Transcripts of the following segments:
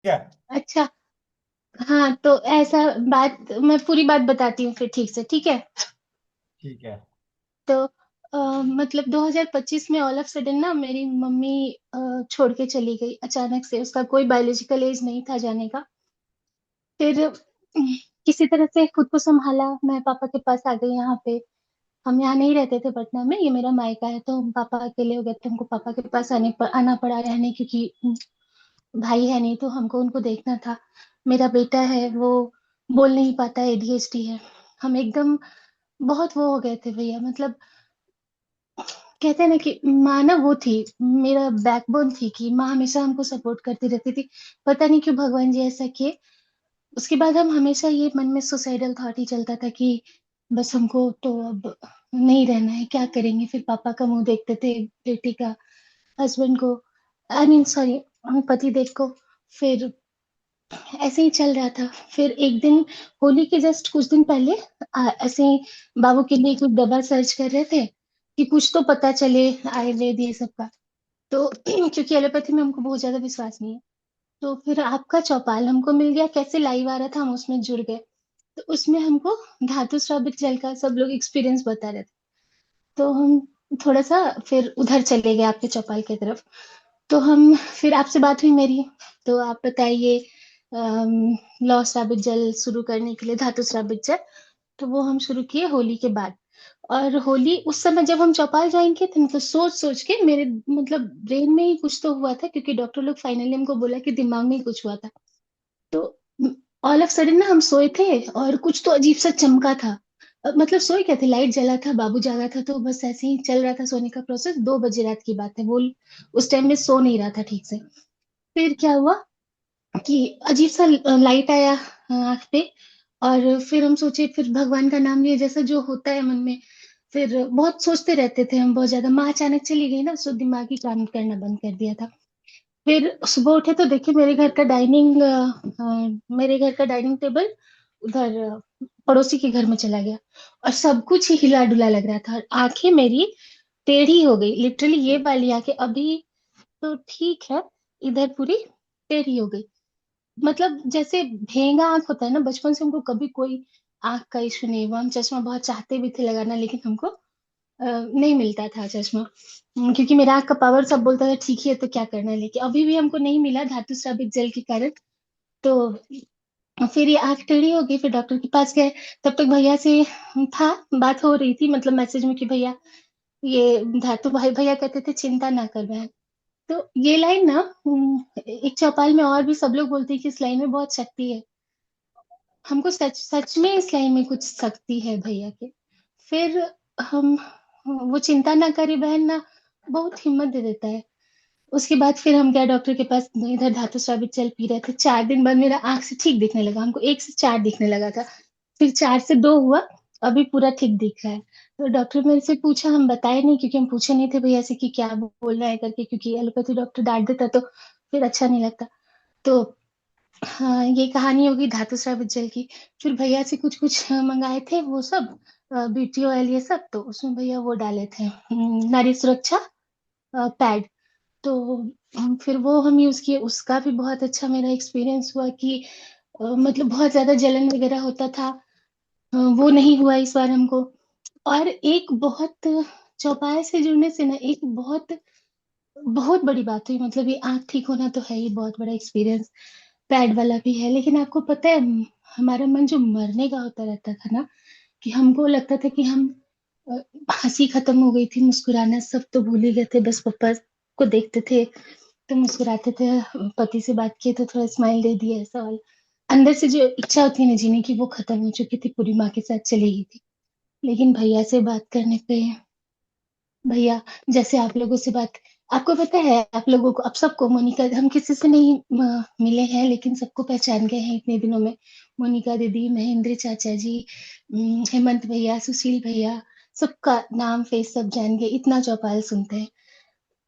क्या? अच्छा। हाँ तो ऐसा, बात मैं पूरी बात बताती हूँ फिर, ठीक से, ठीक है। ठीक है। तो मतलब 2025 में ऑल ऑफ सडन ना मेरी मम्मी छोड़ के चली गई अचानक से। उसका कोई बायोलॉजिकल एज नहीं था जाने का। फिर किसी तरह से खुद को संभाला, मैं पापा के पास आ गई यहाँ पे। हम यहाँ नहीं रहते थे पटना में, ये मेरा मायका है, तो हम पापा अकेले हो गए थे, हमको पापा के पास आना पड़ा रहने, क्योंकि भाई है नहीं तो हमको उनको देखना था। मेरा बेटा है, वो बोल नहीं पाता, एडीएचडी है। हम एकदम बहुत वो हो गए थे भैया, मतलब कहते हैं ना कि माँ ना वो थी, मेरा बैकबोन थी, कि माँ हमेशा हमको सपोर्ट करती रहती थी। पता नहीं क्यों भगवान जी ऐसा किए। उसके बाद हम हमेशा ये मन में सुसाइडल थॉट ही चलता था कि बस हमको तो अब नहीं रहना है, क्या करेंगे। फिर पापा का मुंह देखते थे, बेटी का, हस्बैंड को, आई मीन सॉरी, पति देव को। फिर ऐसे ही चल रहा था। फिर एक दिन होली के जस्ट कुछ दिन पहले ऐसे ही बाबू के लिए कुछ दवा सर्च कर रहे थे कि कुछ तो पता चले आयुर्वेद ये सब का। तो क्योंकि एलोपैथी में हमको बहुत ज्यादा विश्वास नहीं है, तो फिर आपका चौपाल हमको मिल गया, कैसे लाइव आ रहा था, हम उसमें जुड़ गए। तो उसमें हमको धातु श्रावित जल का सब लोग एक्सपीरियंस बता रहे थे। तो हम थोड़ा सा फिर उधर चले गए आपके चौपाल की तरफ। तो हम फिर आपसे बात हुई मेरी। तो आप बताइए, लौ श्रावित जल शुरू करने के लिए धातु श्रावित जल, तो वो हम शुरू किए होली के बाद। और होली उस समय जब हम चौपाल ज्वाइन किए थे ना, तो सोच सोच के मेरे मतलब ब्रेन में ही कुछ तो हुआ था, क्योंकि डॉक्टर लोग फाइनली हमको बोला कि दिमाग में ही कुछ हुआ था। तो ऑल ऑफ सडन ना हम सोए थे और कुछ तो अजीब सा चमका था। मतलब सोए क्या थे, लाइट जला था, बाबू जागा था, तो बस ऐसे ही चल रहा था सोने का प्रोसेस। 2 बजे रात की बात है वो। उस टाइम में सो नहीं रहा था ठीक से। फिर क्या हुआ कि अजीब सा लाइट आया आंख पे। और फिर हम सोचे, फिर भगवान का नाम लिया, जैसा जो होता है मन में। फिर बहुत सोचते रहते थे हम बहुत ज्यादा। माँ अचानक चली गई ना, सो दिमागी काम करना बंद कर दिया था। फिर सुबह उठे तो देखे मेरे घर का डाइनिंग टेबल उधर पड़ोसी के घर में चला गया। और सब कुछ ही हिला डुला लग रहा था, और आंखें मेरी टेढ़ी हो गई, लिटरली ये वाली आंखें अभी तो ठीक है, इधर पूरी टेढ़ी हो गई। मतलब जैसे भेंगा आंख होता है ना, बचपन से हमको कभी कोई आंख का इशू नहीं हुआ। हम चश्मा बहुत चाहते भी थे लगाना, लेकिन हमको नहीं मिलता था चश्मा। क्योंकि मेरा आंख का पावर सब बोलता था ठीक ही है, तो क्या करना है लेके, अभी भी हमको नहीं मिला धातु स्रावित जल के कारण। तो फिर ये आंख टेढ़ी हो गई, फिर डॉक्टर के पास गए। तब तक भैया से था, बात हो रही थी मतलब मैसेज में कि भैया ये धातु, भाई भैया कहते थे चिंता ना कर बहन। तो ये लाइन ना, एक चौपाल में और भी सब लोग बोलते हैं कि इस लाइन में बहुत शक्ति है। हमको सच सच में इस लाइन में कुछ शक्ति है भैया के। फिर हम, वो चिंता ना करे बहन ना, बहुत हिम्मत दे देता है। उसके बाद फिर हम गए डॉक्टर के पास, इधर धातु स्रावित जल पी रहे थे। 4 दिन बाद मेरा आंख से ठीक दिखने लगा, हमको 1 से 4 दिखने लगा था। फिर 4 से 2 हुआ, अभी पूरा ठीक दिख रहा है। तो डॉक्टर मेरे से पूछा, हम बताए नहीं क्योंकि हम पूछे नहीं थे भैया से कि क्या बोलना है करके, क्योंकि एलोपैथी डॉक्टर डांट देता तो फिर अच्छा नहीं लगता। तो हाँ, ये कहानी होगी धातु स्रावित जल की। फिर भैया से कुछ कुछ मंगाए थे वो सब, ब्यूटी ऑयल ये सब, तो उसमें भैया वो डाले थे, नारी सुरक्षा पैड। तो फिर वो हम यूज किए, उसका भी बहुत अच्छा मेरा एक्सपीरियंस हुआ कि मतलब बहुत ज्यादा जलन वगैरह होता था, वो नहीं हुआ इस बार हमको। और एक बहुत, चौपाल से जुड़ने से ना एक बहुत बहुत बड़ी बात हुई, मतलब ये आंख ठीक होना तो है ही बहुत बड़ा एक्सपीरियंस, पैड वाला भी है। लेकिन आपको पता है, हमारा मन जो मरने का होता रहता था ना, कि हमको लगता था कि हम अ, हंसी खत्म हो गई थी, मुस्कुराना सब तो भूल ही गए थे, बस पापा को देखते थे तो मुस्कुराते थे, पति से बात किए तो थोड़ा स्माइल दे दिया, ऐसा वाला। अंदर से जो इच्छा होती है ना जीने की, वो खत्म हो चुकी थी, पूरी माँ के साथ चली गई थी। लेकिन भैया से बात करने पे, भैया जैसे आप लोगों से बात, आपको पता है आप लोगों को, अब सबको, मोनिका, हम किसी से नहीं मिले हैं लेकिन सबको पहचान गए हैं इतने दिनों में। मोनिका दीदी, महेंद्र चाचा जी, हेमंत भैया, सुशील भैया, सबका नाम फेस सब जान गए, इतना चौपाल सुनते हैं।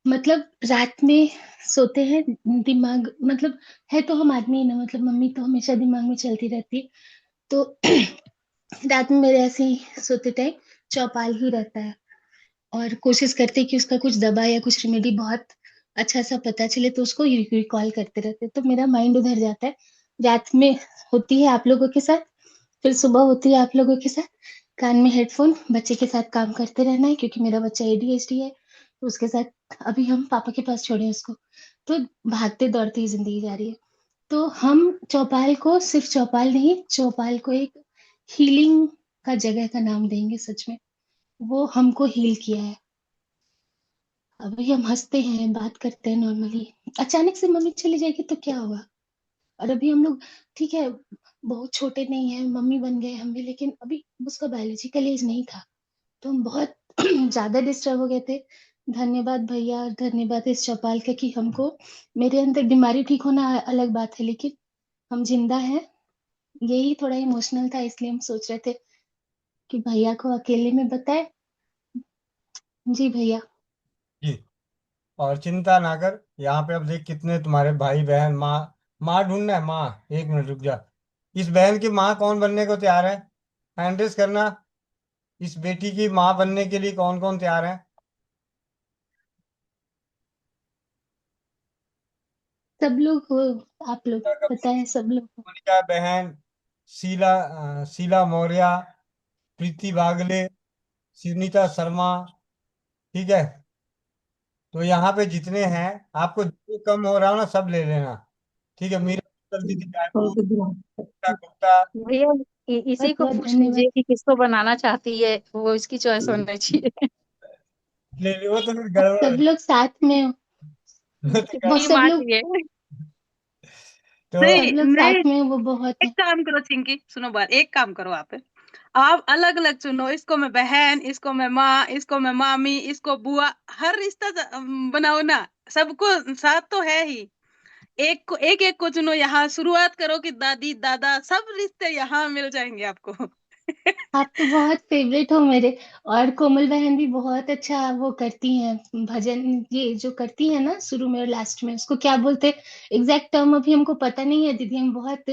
मतलब रात में सोते हैं, दिमाग मतलब, है तो हम आदमी ही ना, मतलब मम्मी तो हमेशा दिमाग में चलती रहती है। तो रात में मेरे ऐसे ही सोते टाइम चौपाल ही रहता है। और कोशिश करते हैं कि उसका कुछ दवा या कुछ रेमेडी बहुत अच्छा सा पता चले तो उसको रिकॉल करते रहते, तो मेरा माइंड उधर जाता है। रात में होती है आप लोगों के साथ, फिर सुबह होती है आप लोगों के साथ, कान में हेडफोन, बच्चे के साथ काम करते रहना है, क्योंकि मेरा बच्चा एडीएचडी है, तो उसके साथ अभी हम पापा के पास छोड़े उसको, तो भागते दौड़ते ही जिंदगी जा रही है। तो हम चौपाल को सिर्फ चौपाल नहीं, चौपाल को एक हीलिंग का जगह का नाम देंगे, सच में वो हमको हील किया है। अभी हम हंसते हैं, बात करते हैं नॉर्मली, अचानक से मम्मी चली जाएगी तो क्या होगा। और अभी हम लोग, ठीक है, बहुत छोटे नहीं है, मम्मी बन गए हम भी, लेकिन अभी उसका बायोलॉजिकल एज नहीं था, तो हम बहुत ज्यादा डिस्टर्ब हो गए थे। धन्यवाद भैया, और धन्यवाद इस चौपाल का कि हमको, मेरे अंदर बीमारी ठीक होना अलग बात है, लेकिन हम जिंदा हैं। यही थोड़ा इमोशनल था, इसलिए हम सोच रहे थे कि भैया को अकेले में बताए। जी भैया। जी। और चिंता ना कर, यहाँ पे अब देख कितने तुम्हारे भाई बहन, माँ, माँ ढूंढना है, माँ, एक मिनट रुक जा। इस बहन की माँ कौन बनने को तैयार है? हैंड रेस करना। इस बेटी की माँ बनने के लिए कौन कौन तैयार है? सब लोग हो, आप लोग मोनिका बताएं, कपूर, सब लोग हो। मोनिका बहन, शीला, शीला मौर्य, प्रीति बागले, सुनीता शर्मा। ठीक है, तो यहाँ पे जितने हैं, आपको जो कम हो रहा हो ना सब ले लेना। ठीक है, मीरा दीदी, बहुत गायत्री गुप्ता। भैया, इसी बहुत को बहुत पूछ धन्यवाद। लीजिए कि किसको बनाना चाहती है, वो इसकी चॉइस होना चाहिए। ले ले, वो तो फिर गड़बड़ हो सब लोग साथ में हो, जाए वो तो वो टीम सब आ लोग, गई है। तो नहीं सब लोग नहीं, साथ में हो, वो बहुत एक है। काम करो चिंकी, सुनो बात, एक काम करो आप अलग अलग चुनो, इसको मैं बहन, इसको मैं माँ, इसको मैं मामी, इसको बुआ, हर रिश्ता बनाओ ना। सबको साथ तो है ही, एक को एक एक को चुनो, यहाँ शुरुआत करो कि दादी दादा सब रिश्ते यहाँ मिल जाएंगे आपको। आप तो बहुत फेवरेट हो मेरे। और कोमल बहन भी बहुत अच्छा वो करती हैं भजन, ये जो करती है ना शुरू में और लास्ट में, उसको क्या बोलते, एग्जैक्ट टर्म अभी हमको पता नहीं है दीदी, हम बहुत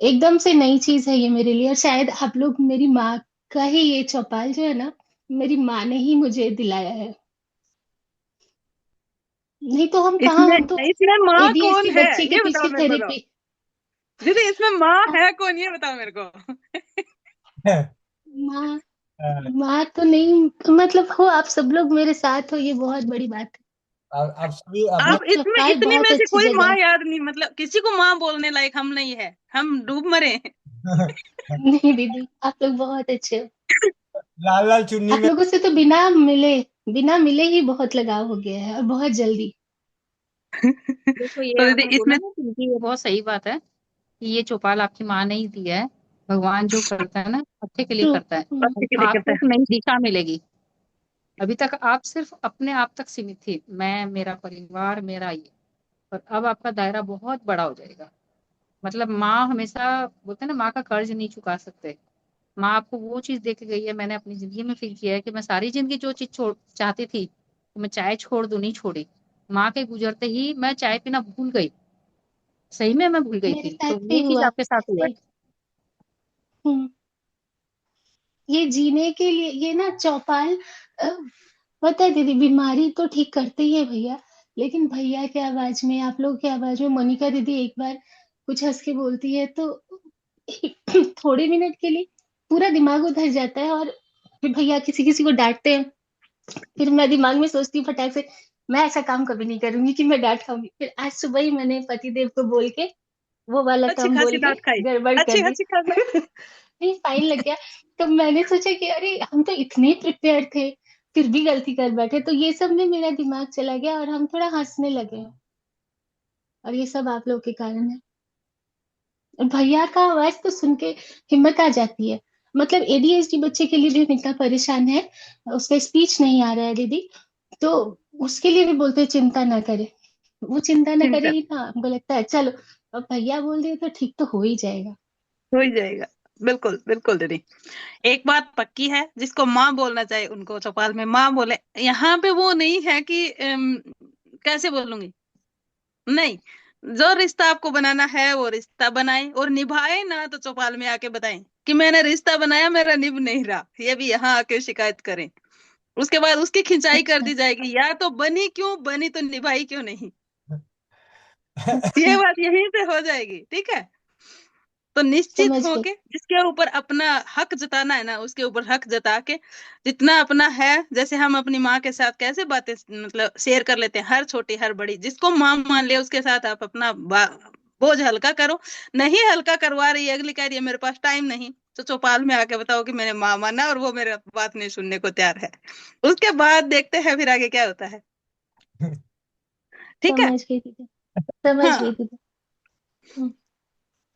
एकदम से नई चीज है ये मेरे लिए, और शायद आप लोग, मेरी माँ का ही ये चौपाल जो है ना, मेरी माँ ने ही मुझे दिलाया है, नहीं तो हम कहाँ, इसमें हम तो इसमें माँ कौन एडीएचडी है बच्चे के ये बताओ पीछे मेरे को तो। थेरेपी। दीदी इसमें माँ है कौन, ये बताओ मेरे को। माँ, माँ तो नहीं, मतलब हो आप सब लोग मेरे साथ हो, ये बहुत बड़ी बात अब सभी है। ये अब अपने इसमें चौपाल इतने बहुत में से अच्छी कोई जगह माँ है। याद नहीं, मतलब किसी को माँ बोलने लायक हम नहीं है, हम डूब मरे हैं। नहीं दीदी, आप लोग बहुत अच्छे हो। लाल लाल चुन्नी आप में। लोगों से तो बिना मिले ही बहुत लगाव हो गया है, और बहुत जल्दी। देखो ये तो दीदी आपने बोला इसमें, ना कि ये बहुत सही बात है कि ये चौपाल आपकी माँ ने ही दी है। भगवान जो करता है ना अच्छे के लिए ट्रू। करता है। आपको एक नई दिशा मिलेगी। अभी तक आप सिर्फ अपने आप तक सीमित थी, मैं, मेरा परिवार, मेरा ये, और अब आपका दायरा बहुत बड़ा हो जाएगा। मतलब माँ हमेशा, बोलते हैं ना, माँ का कर्ज नहीं चुका सकते। माँ आपको वो चीज दे के गई है, मैंने अपनी जिंदगी में फील किया है कि मैं सारी जिंदगी जो चीज छोड़ चाहती थी, तो मैं चाय छोड़ दूं, नहीं छोड़ी। माँ के गुजरते ही मैं चाय पीना भूल गई, सही में मैं भूल गई मेरे थी, साथ तो भी वो चीज हुआ आपके साथ हुआ है। ऐसे ही। हम्म, ये जीने के लिए ये ना चौपाल, अ, पता है दीदी, बीमारी तो ठीक करते ही है भैया, लेकिन भैया की आवाज में, आप लोग की आवाज में, मोनिका दीदी एक बार कुछ हंस के बोलती है तो थोड़े मिनट के लिए पूरा दिमाग उधर जाता है, और फिर भैया किसी किसी को डांटते हैं, फिर मैं दिमाग में सोचती हूँ फटाक से, मैं ऐसा काम कभी नहीं करूंगी कि मैं डांट खाऊंगी, फिर आज सुबह ही मैंने पतिदेव को बोल के, वो वाला अच्छी टर्म खासी बोल के दांत खाई, गड़बड़ कर अच्छी दी। अच्छी खासी। नहीं, फाइन लग गया। तो मैंने सोचा कि अरे हम तो इतने प्रिपेयर थे, फिर भी गलती कर बैठे, तो ये सब में मेरा दिमाग चला गया और हम थोड़ा हंसने लगे, और ये सब आप लोग के कारण है। और भैया का आवाज तो सुन के हिम्मत आ जाती है, मतलब एडीएचडी बच्चे के लिए भी हम इतना परेशान है, उसका स्पीच नहीं आ रहा है दीदी, तो उसके लिए भी बोलते हैं चिंता ना करे, वो चिंता ना करे चिंता ही ना, हमको लगता है चलो अब भैया बोल दिए तो ठीक तो हो ही जाएगा। हो ही जाएगा। बिल्कुल बिल्कुल दीदी, एक बात पक्की है, जिसको माँ बोलना चाहे उनको चौपाल में माँ बोले। यहाँ पे वो नहीं है कि कैसे बोलूंगी, नहीं, जो रिश्ता आपको बनाना है वो रिश्ता बनाए और निभाए ना, तो चौपाल में आके बताएं कि मैंने रिश्ता बनाया, मेरा निभ नहीं रहा, ये भी यहाँ आके शिकायत करें। उसके बाद उसकी खिंचाई कर दी जाएगी, या तो बनी क्यों बनी तो निभाई क्यों नहीं। ये बात यहीं से हो जाएगी, ठीक है। तो निश्चित समझ गई। होके जिसके ऊपर अपना हक जताना है ना, उसके ऊपर हक जता के जितना अपना है, जैसे हम अपनी माँ के साथ कैसे बातें मतलब शेयर कर लेते हैं, हर छोटी हर बड़ी, जिसको माँ मान ले उसके साथ आप अपना बोझ हल्का करो। नहीं हल्का करवा रही है, अगली कह रही है मेरे पास टाइम नहीं, तो चौपाल में आके बताओ कि मैंने माँ माना और वो मेरे बात नहीं सुनने को तैयार है। उसके बाद देखते हैं फिर आगे क्या होता है। ठीक है। समझ गई दीदी, समझ गई हाँ, दीदी। हम्म।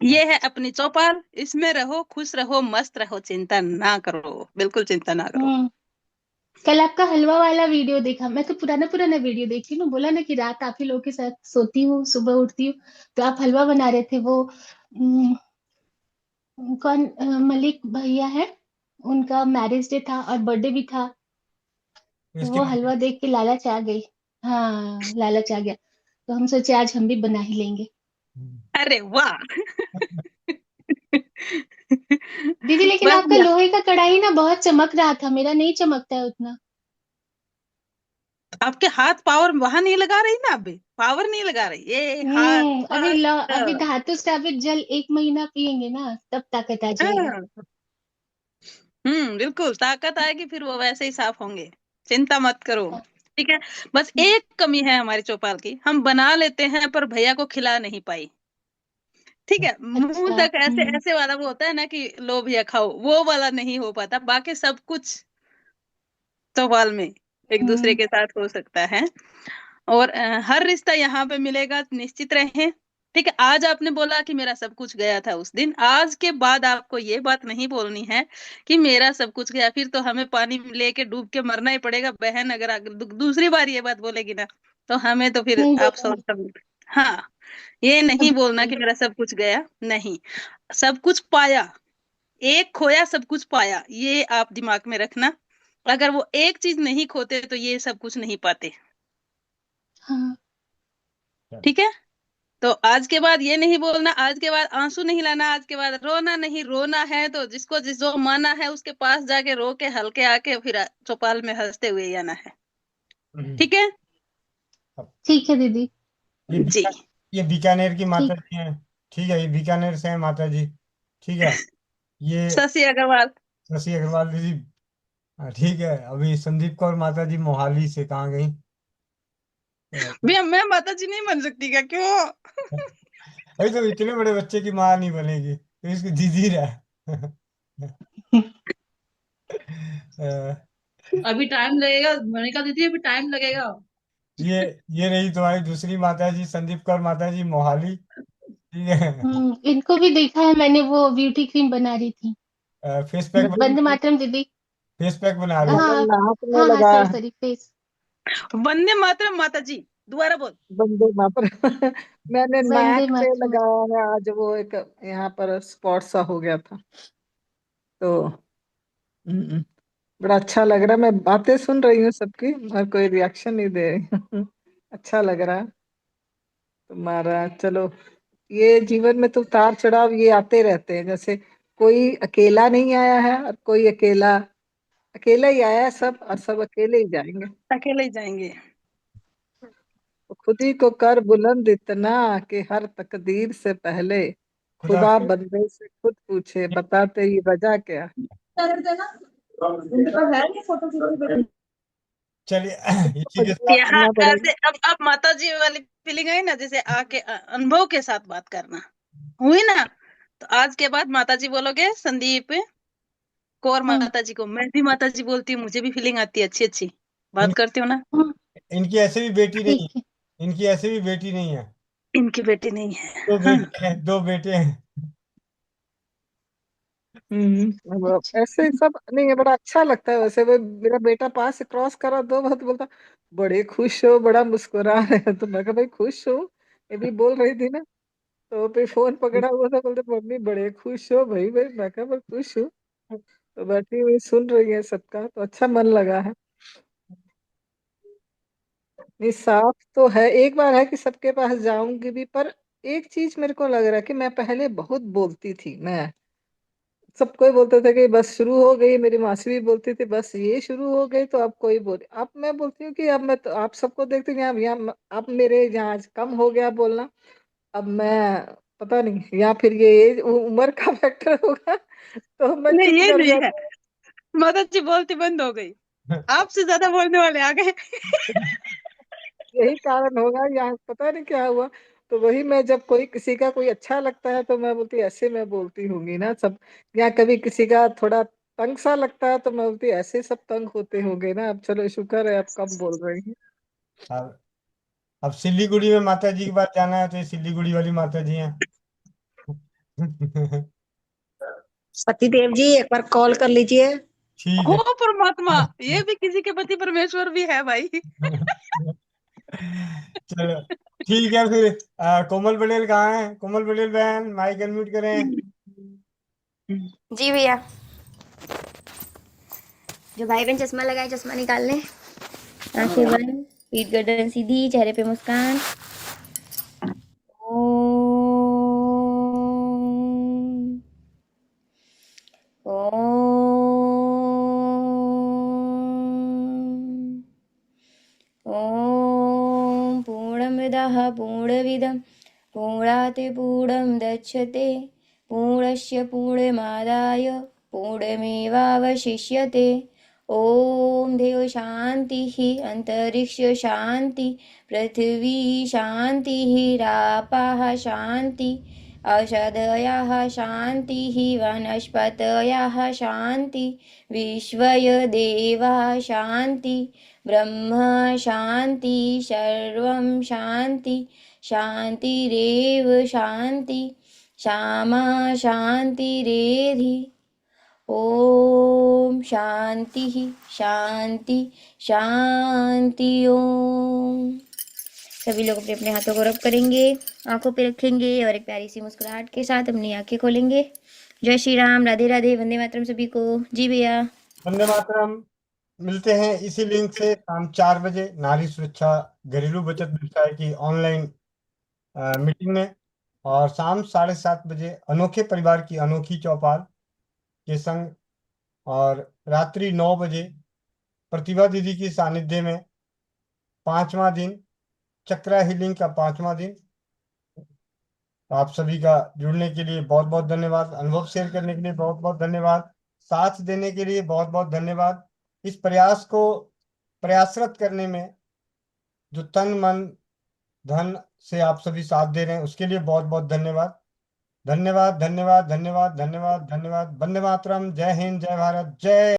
ये है अपनी चौपाल, इसमें रहो, खुश रहो, मस्त रहो, चिंता ना करो, बिल्कुल चिंता ना करो। हम्म। कल आपका हलवा वाला वीडियो देखा, मैं तो पुराना पुराना वीडियो देखती हूँ ना, बोला ना कि रात आप ही लोगों के साथ सोती हूँ, सुबह उठती हूँ। तो आप हलवा बना रहे थे, वो कौन मलिक भैया है, उनका मैरिज डे था और बर्थडे भी था। तो इसके वो हलवा देख के लालच आ गई। हाँ, लालच आ गया। तो हम सोचे आज हम भी बना ही लेंगे। अरे वाह। दीदी लेकिन बस आपका यार, लोहे का कढ़ाई ना बहुत चमक रहा था, मेरा नहीं चमकता है उतना। आपके हाथ पावर वहां नहीं लगा रही ना, अभी पावर नहीं लगा रही, ये हाथ अभी अभी पावर। धातु स्थापित जल 1 महीना पियेंगे ना, तब ताकत आ जाएगा। हाँ, बिल्कुल ताकत आएगी, फिर वो वैसे ही साफ होंगे, चिंता मत करो। ठीक है। बस एक कमी है हमारी चौपाल की, हम बना लेते हैं पर भैया को खिला नहीं पाई। ठीक है, मुंह अच्छा। तक ऐसे ऐसे वाला वो होता है ना कि लो भैया खाओ, वो वाला नहीं हो पाता, बाकी सब कुछ चौपाल में एक दूसरे हम्म। के साथ हो सकता है। और हर रिश्ता यहाँ पे मिलेगा, निश्चित रहें। ठीक है, आज आपने बोला कि मेरा सब कुछ गया था उस दिन, आज के बाद आपको ये बात नहीं बोलनी है कि मेरा सब कुछ गया, फिर तो हमें पानी लेके डूब के मरना ही पड़ेगा बहन, अगर दूसरी बार ये बात बोलेगी ना, तो हमें तो फिर नहीं आप सोच बोलूंगी। सकते। हाँ, ये नहीं अब बोलना कि नहीं। मेरा सब कुछ गया, नहीं, सब कुछ पाया, एक खोया सब कुछ पाया, ये आप दिमाग में रखना। अगर वो एक चीज नहीं खोते तो ये सब कुछ नहीं पाते। हाँ। ठीक है। तो आज के बाद ये नहीं बोलना, आज के बाद आंसू नहीं लाना, आज के बाद रोना नहीं, रोना है तो जिसको जिस जो माना है उसके पास जाके रो के हल्के आके फिर चौपाल में हंसते हुए आना है। ठीक है अब ठीक है दीदी। ये जी। ये बीकानेर की माता ठीक। जी हैं। ठीक है, ये बीकानेर से हैं माता जी। ठीक है। ये शशि अग्रवाल। शशि अग्रवाल दीदी। हाँ, ठीक है। अभी संदीप कौर माता जी मोहाली से कहाँ गई? तो भैया मैं माता जी नहीं बन सकती क्या, क्यों? अभी तो इतने बड़े बच्चे की माँ नहीं बनेगी तो इसकी दीदी रहा। अभी टाइम लगेगा, मैंने कहा दीदी अभी टाइम लगेगा। ये ये रही तुम्हारी दूसरी माता जी, संदीप कौर माता जी मोहाली। ठीक है। इनको भी देखा है मैंने, वो ब्यूटी क्रीम बना रही थी। फेस पैक वंदे मातरम दीदी। फेस पैक बना रही मैंने हाँ। नाक में हाँ हाँ, लगाया सॉरी है। Sorry, face. वंदे मातरम माता जी, दोबारा बोल। वंदे मातरम। मैंने वंदे नाक पे मातरम। लगाया है आज, वो एक यहाँ पर स्पॉट सा हो गया था तो हम्म, बड़ा अच्छा लग रहा है। मैं बातें सुन रही हूँ सबकी और कोई रिएक्शन नहीं दे रही हूँ। अच्छा लग रहा है तुम्हारा। चलो, ये जीवन में तो उतार चढ़ाव ये आते रहते हैं, जैसे कोई अकेला नहीं आया है और कोई अकेला, अकेला ही आया है सब और सब अकेले ही जाएंगे। अकेले ही जाएंगे। तो खुद ही को कर बुलंद इतना कि हर तकदीर से पहले खुदा खुदा बंदे से खुद पूछे, बता तेरी वजह क्या। कर देना, उनके पास है ये फोटो खींच। चलिए। इसी के मजबूर साथ यहाँ करना पड़ेगा। ऐसे अब माता जी वाली फीलिंग आई ना, जैसे आके अनुभव के साथ बात करना हुई ना, तो आज के बाद माता जी बोलोगे संदीप कौर हम्म। माता जी को, मैं भी माता जी बोलती हूँ, मुझे भी फीलिंग आती है, अच्छी अच्छी इन, बात करती हूँ ना। हम्म। इनकी ऐसे भी बेटी नहीं ठीक है। है। इनकी ऐसे भी बेटी नहीं है। इनकी बेटी नहीं है। दो हाँ। बेटे हैं, दो बेटे हैं। अब अच्छा। ऐसे ही सब नहीं है, बड़ा अच्छा लगता है वैसे। वो मेरा बेटा पास से क्रॉस करा दो बात बोलता, बड़े खुश हो, बड़ा मुस्कुरा रहे हैं। तो मैं कहा भाई खुश हो, ये भी बोल रही थी ना। तो फिर फोन पकड़ा हुआ था, बोलते मम्मी बड़े खुश हो भाई। भाई मैं कहा मैं खुश हूँ। तो बैठी हुई सुन रही है सबका, तो अच्छा मन लगा है। नहीं, साफ तो है, एक बार है कि सबके पास जाऊंगी भी, पर एक चीज मेरे को लग रहा है कि मैं पहले बहुत बोलती थी। मैं सब कोई बोलते थे कि बस शुरू हो गई, मेरी मासी भी बोलती थी बस ये शुरू हो गई, तो अब कोई बोले। अब मैं बोलती हूँ कि अब मैं तो आप सबको देखती हूँ, यहाँ अब मेरे यहाँ कम हो गया बोलना। अब मैं पता नहीं, या फिर ये उम्र का फैक्टर होगा, तो मैं नहीं, चुप ये कर नहीं है। जाती माता जी बोलती बंद हो गई, आपसे ज्यादा बोलने वाले आ गए। हूँ। यही कारण होगा, या पता नहीं क्या हुआ। तो वही, मैं जब कोई किसी का कोई अच्छा लगता है तो मैं बोलती ऐसे मैं बोलती होंगी ना सब। या कभी किसी का थोड़ा तंग सा लगता है तो मैं बोलती ऐसे सब तंग होते होंगे ना। अब चलो शुक्र है अब कम बोल रही हूँ। अब सिलीगुड़ी में माता जी के पास जाना है तो ये सिलीगुड़ी वाली माता जी हैं। सती देव जी एक बार कॉल कर लीजिए। ठीक हो है। परमात्मा, ये भी किसी के पति परमेश्वर भी है भाई। चलो ठीक है फिर। कोमल पटेल कहाँ है? कोमल पटेल बहन, माइक अनम्यूट करें। जी भैया। जो भाई बहन चश्मा लगाए चश्मा निकाल लें। आंखें बंद, पीठ गर्दन सीधी, चेहरे पे मुस्कान। ओम ओम ओम पूर्णमदः पूर्णमिदं पूर्णात् पूर्णमुदच्यते पूर्णस्य पूर्णमादाय पूर्णमेवावशिष्यते। ओम देव शांति अंतरिक्ष शांति पृथ्वी शांति रापाः शांति औषधयः शान्तिः वनस्पतयः शान्ति विश्वय देवा शान्ति ब्रह्म शान्ति सर्वं शान्ति शान्तिरेव शान्ति श्यामा शान्तिरेधि। ओम शांति शांति शांति। ओम। सभी लोग अपने अपने हाथों को रब करेंगे, आंखों पे रखेंगे और एक प्यारी सी मुस्कुराहट के साथ अपनी आंखें खोलेंगे। जय श्री राम, राधे राधे, वंदे मातरम सभी को। जी भैया। वंदे मातरम। मिलते हैं इसी लिंक से शाम 4 बजे नारी सुरक्षा घरेलू बचत व्यवसाय की ऑनलाइन मीटिंग में, और शाम 7:30 बजे अनोखे परिवार की अनोखी चौपाल के संग, और रात्रि 9 बजे प्रतिभा दीदी की सानिध्य में 5वां दिन, चक्रा हीलिंग का 5वां दिन। तो आप सभी का जुड़ने के लिए बहुत बहुत धन्यवाद, अनुभव शेयर करने के लिए बहुत बहुत धन्यवाद, साथ देने के लिए बहुत बहुत धन्यवाद। इस प्रयास को प्रयासरत करने में जो तन मन धन से आप सभी साथ दे रहे हैं उसके लिए बहुत बहुत धन्यवाद। धन्यवाद धन्यवाद धन्यवाद धन्यवाद धन्यवाद। वंदे मातरम। जय हिंद, जय भारत, जय